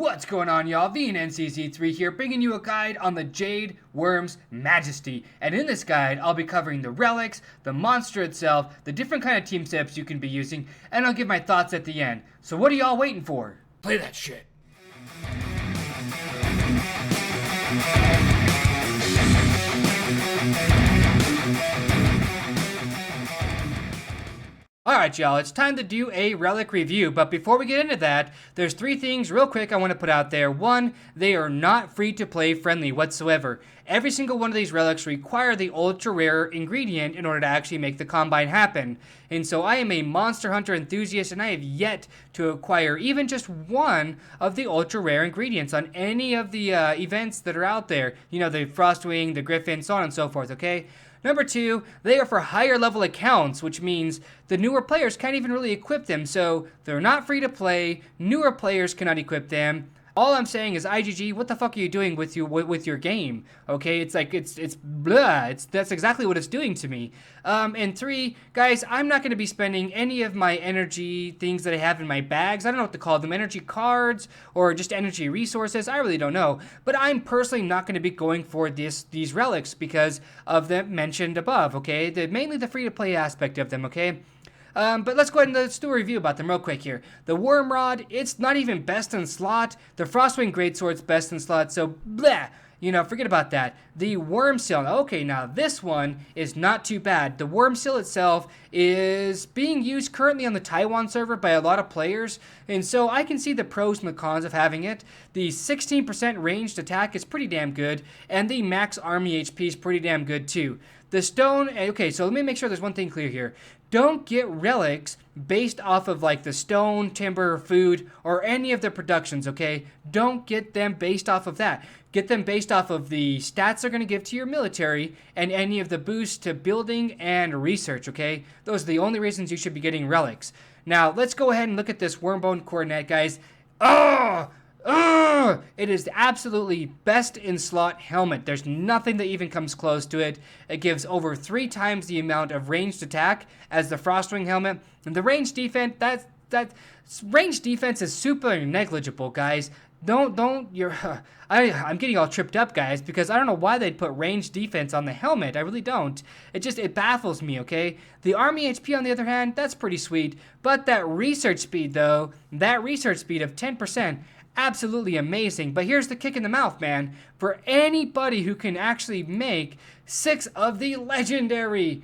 What's going on, y'all? VNNCZ3 here, bringing you a guide on the Jade Wyrm's Majesty. And in this guide, I'll be covering the relics, the monster itself, the different kind of team setups you can be using, and I'll give my thoughts at the end. So what are y'all waiting for? Play that shit. Alright y'all, it's time to do a relic review, but before we get into that, there's three things real quick I want to put out there. One, they are not free to play friendly whatsoever. Every single one of these relics require the ultra rare ingredient in order to actually make the combine happen. And so I am a monster hunter enthusiast and I have yet to acquire even just one of the ultra rare ingredients on any of the events that are out there. You know, the Frostwing, the Griffin, so on and so forth, okay? Number two, they are for higher level accounts, which means the newer players can't even really equip them, so they're not free to play, newer players cannot equip them. All I'm saying is, IGG, what the fuck are you doing with your game? Okay, it's like, it's blah, that's exactly what it's doing to me. And three, guys, I'm not going to be spending any of my energy things that I have in my bags. I don't know what to call them, energy cards, or just energy resources, I really don't know. But I'm personally not going to be going for these relics because of the mentioned above, okay? Mainly the free-to-play aspect of them, okay? But let's go ahead and let's do a review about them real quick here. The Worm Rod, it's not even best in slot. The Frostwing Greatsword's best in slot, so blah, you know, forget about that. The Worm Seal, okay, now this one is not too bad. The Worm Seal itself is being used currently on the Taiwan server by a lot of players, and so I can see the pros and the cons of having it. The 16% ranged attack is pretty damn good, and the max army HP is pretty damn good too. The stone, okay, so let me make sure there's one thing clear here. Don't get relics based off of like the stone, timber, food, or any of the productions, okay? Don't get them based off of that. Get them based off of the stats they're going to give to your military and any of the boosts to building and research, okay? Those are the only reasons you should be getting relics. Now, let's go ahead and look at this Wormbone Coronet, guys. It is absolutely best in slot helmet. There's nothing that even comes close to it. It gives over 3 times the amount of ranged attack as the Frostwing helmet. And the ranged defense, ranged defense is super negligible, guys. I'm getting all tripped up, guys, because I don't know why they'd put ranged defense on the helmet. I really don't. It baffles me, okay? The army HP, on the other hand, that's pretty sweet. But that research speed, though, that research speed of 10%, absolutely amazing. But here's the kick in the mouth, man. For anybody who can actually make 6 of the legendary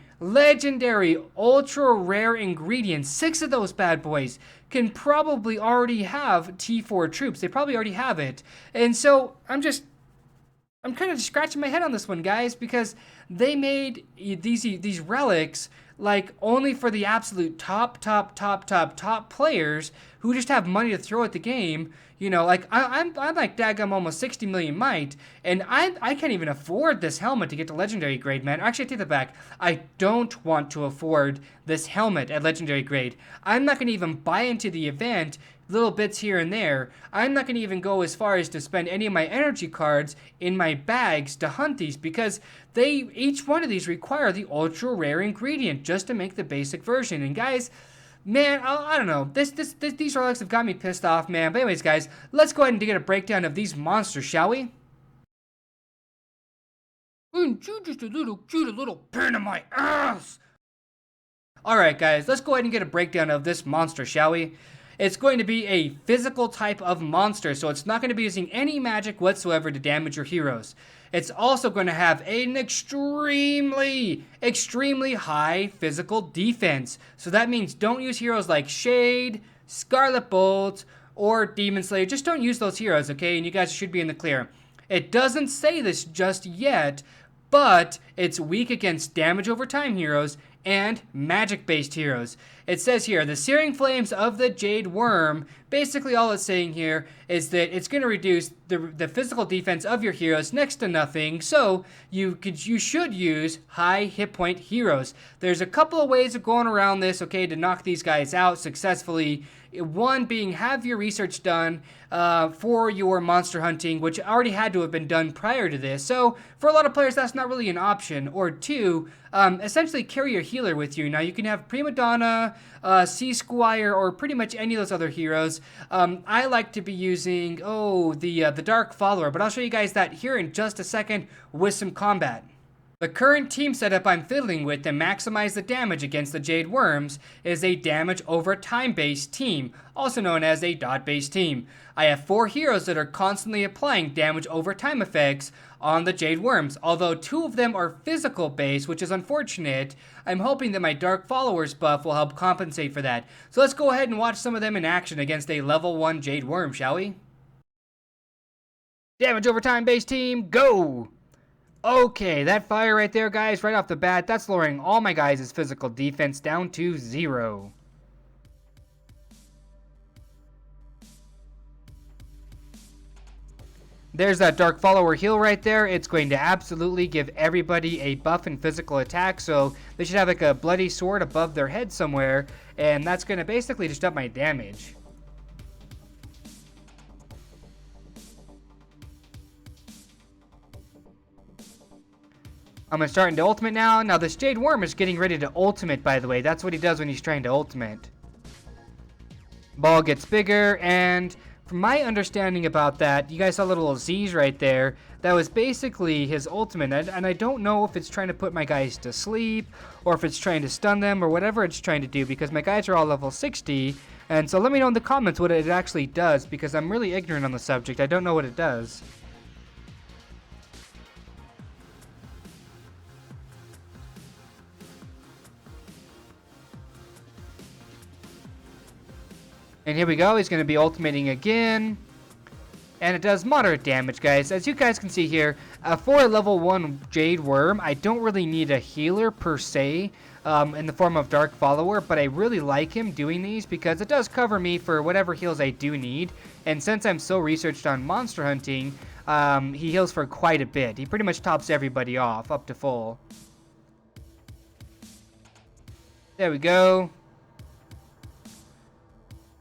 ultra rare ingredients, 6 of those bad boys can probably already have T4 troops. They probably already have it. And so I'm kind of scratching my head on this one, guys, because they made these relics like only for the absolute top players who just have money to throw at the game. You know, like I'm like daggum almost 60 million might, and I can't even afford this helmet to get to legendary grade, man. Actually, I take that back. I don't want to afford this helmet at legendary grade. I'm not going to even buy into the event, little bits here and there. I'm not going to even go as far as to spend any of my energy cards in my bags to hunt these because each one of these require the ultra rare ingredient just to make the basic version. And guys, man, I don't know. These relics have got me pissed off, man. But anyways, guys, let's go ahead and get a breakdown of these monsters, shall we? Just a little pain in my ass. Alright, guys, let's go ahead and get a breakdown of this monster, shall we? It's going to be a physical type of monster, so it's not going to be using any magic whatsoever to damage your heroes. It's also going to have an extremely high physical defense. So that means don't use heroes like Shade, Scarlet Bolt, or Demon Slayer. Just don't use those heroes, okay? And you guys should be in the clear. It doesn't say this just yet, but it's weak against damage over time heroes and magic-based heroes. It says here, the Searing Flames of the Jade Wyrm, basically all it's saying here is that it's going to reduce the physical defense of your heroes next to nothing, so you should use high hit point heroes. There's a couple of ways of going around this, okay, to knock these guys out successfully One being, have your research done for your monster hunting, which already had to have been done prior to this. So for a lot of players, that's not really an option. Or two, essentially carry your healer with you. Now you can have Prima Donna, Sea Squire, or pretty much any of those other heroes. I like to be using, the Dark Follower, but I'll show you guys that here in just a second with some combat. The current team setup I'm fiddling with to maximize the damage against the Jade Wyrms is a damage over time based team, also known as a dot based team. I have 4 heroes that are constantly applying damage over time effects on the Jade Wyrms, although 2 of them are physical based, which is unfortunate. I'm hoping that my Dark Followers buff will help compensate for that. So let's go ahead and watch some of them in action against a level 1 Jade Wyrm, shall we? Damage over time based team, go! Okay, that fire right there, guys, right off the bat, that's lowering all my guys' physical defense down to 0. There's that Dark Follower heal right there. It's going to absolutely give everybody a buff in physical attack, so they should have like a bloody sword above their head somewhere, and that's going to basically just up my damage. I'm going to start into ultimate now. Now this Jade Wyrm is getting ready to ultimate, by the way. That's what he does when he's trying to ultimate. Ball gets bigger, and from my understanding about that, you guys saw little Z's right there. That was basically his ultimate, and I don't know if it's trying to put my guys to sleep, or if it's trying to stun them, or whatever it's trying to do, because my guys are all level 60, and so let me know in the comments what it actually does, because I'm really ignorant on the subject. I don't know what it does. And here we go, he's going to be ultimating again. And it does moderate damage, guys. As you guys can see here, for a level 1 Jade Wyrm, I don't really need a healer per se in the form of Dark Follower, but I really like him doing these because it does cover me for whatever heals I do need. And since I'm so researched on monster hunting, he heals for quite a bit. He pretty much tops everybody off up to full. There we go.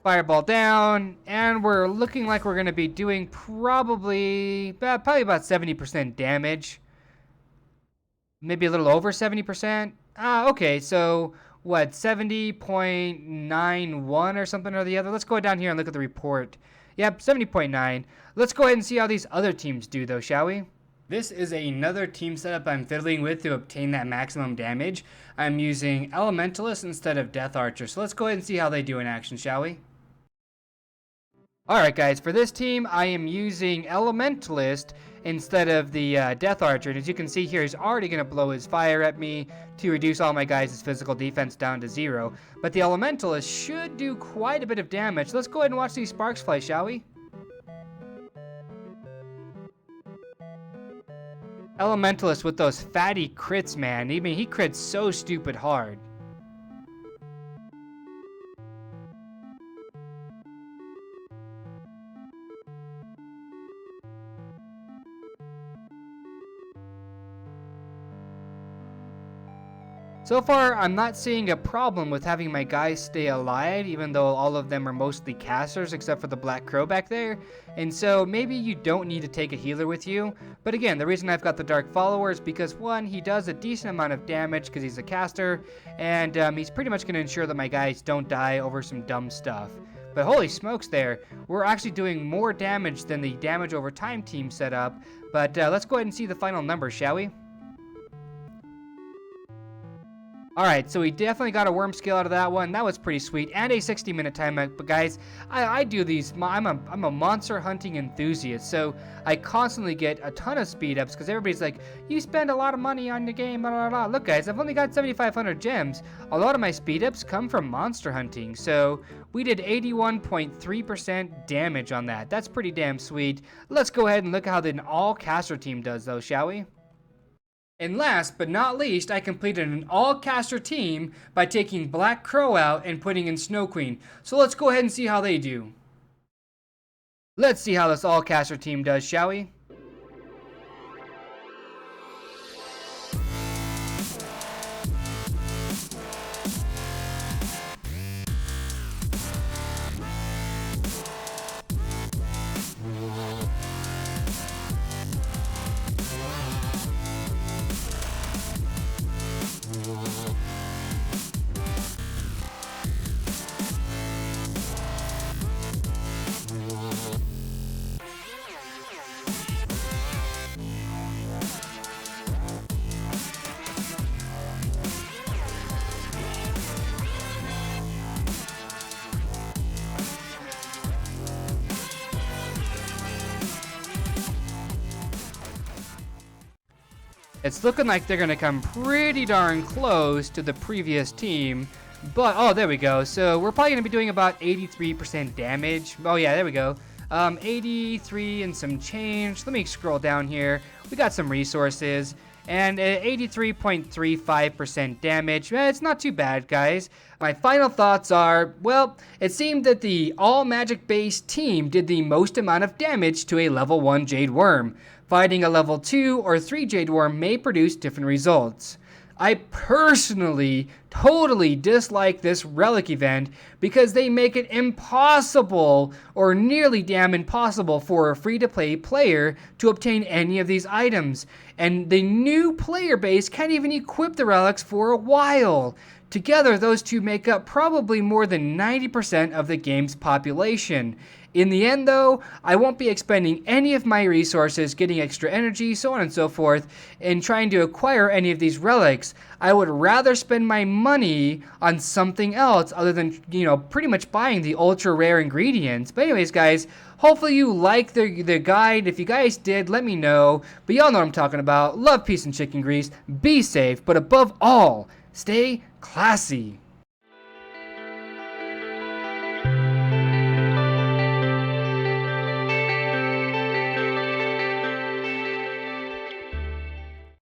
Fireball down, and we're looking like we're going to be doing probably about 70% damage. Maybe a little over 70%. Okay, so what, 70.91 or something or the other? Let's go down here and look at the report. Yep, 70.9. Let's go ahead and see how these other teams do, though, shall we? This is another team setup I'm fiddling with to obtain that maximum damage. I'm using Elementalist instead of Death Archer, so let's go ahead and see how they do in action, shall we? Alright guys, for this team, I am using Elementalist instead of the Death Archer. And as you can see here, he's already going to blow his fire at me to reduce all my guys' physical defense down to 0. But the Elementalist should do quite a bit of damage. Let's go ahead and watch these sparks fly, shall we? Elementalist with those fatty crits, man. I mean, he crits so stupid hard. So far, I'm not seeing a problem with having my guys stay alive, even though all of them are mostly casters, except for the Black Crow back there. And so, maybe you don't need to take a healer with you. But again, the reason I've got the Dark Follower is because, one, he does a decent amount of damage because he's a caster, and he's pretty much going to ensure that my guys don't die over some dumb stuff. But holy smokes there, we're actually doing more damage than the damage over time team setup. But let's go ahead and see the final numbers, shall we? Alright, so we definitely got a worm skill out of that one. That was pretty sweet. And a 60-minute timeout. But guys, I do these. I'm a monster hunting enthusiast. So I constantly get a ton of speed ups because everybody's like, you spend a lot of money on the game, blah, blah, blah. Look, guys, I've only got 7,500 gems. A lot of my speed ups come from monster hunting. So we did 81.3% damage on that. That's pretty damn sweet. Let's go ahead and look at how the all-caster team does, though, shall we? And last but not least, I completed an all-caster team by taking Black Crow out and putting in Snow Queen. So let's go ahead and see how they do. Let's see how this all-caster team does, shall we? It's looking like they're going to come pretty darn close to the previous team. But, oh, there we go. So we're probably going to be doing about 83% damage. Oh, yeah, there we go. 83 and some change. Let me scroll down here. We got some resources. And 83.35% damage. It's not too bad, guys. My final thoughts are, well, it seemed that the all-magic based team did the most amount of damage to a level 1 Jade Wyrm. Fighting a level 2 or 3 Jade Wyrm may produce different results. I personally totally dislike this Relic event because they make it impossible or nearly damn impossible for a free-to-play player to obtain any of these items. And the new player base can't even equip the relics for a while. Together, those two make up probably more than 90% of the game's population. In the end, though, I won't be expending any of my resources getting extra energy, so on and so forth, in trying to acquire any of these relics. I would rather spend my money on something else other than, pretty much buying the ultra rare ingredients. But anyways, guys, hopefully you liked the guide. If you guys did, let me know. But y'all know what I'm talking about. Love, peace, and chicken grease. Be safe, but above all, stay classy.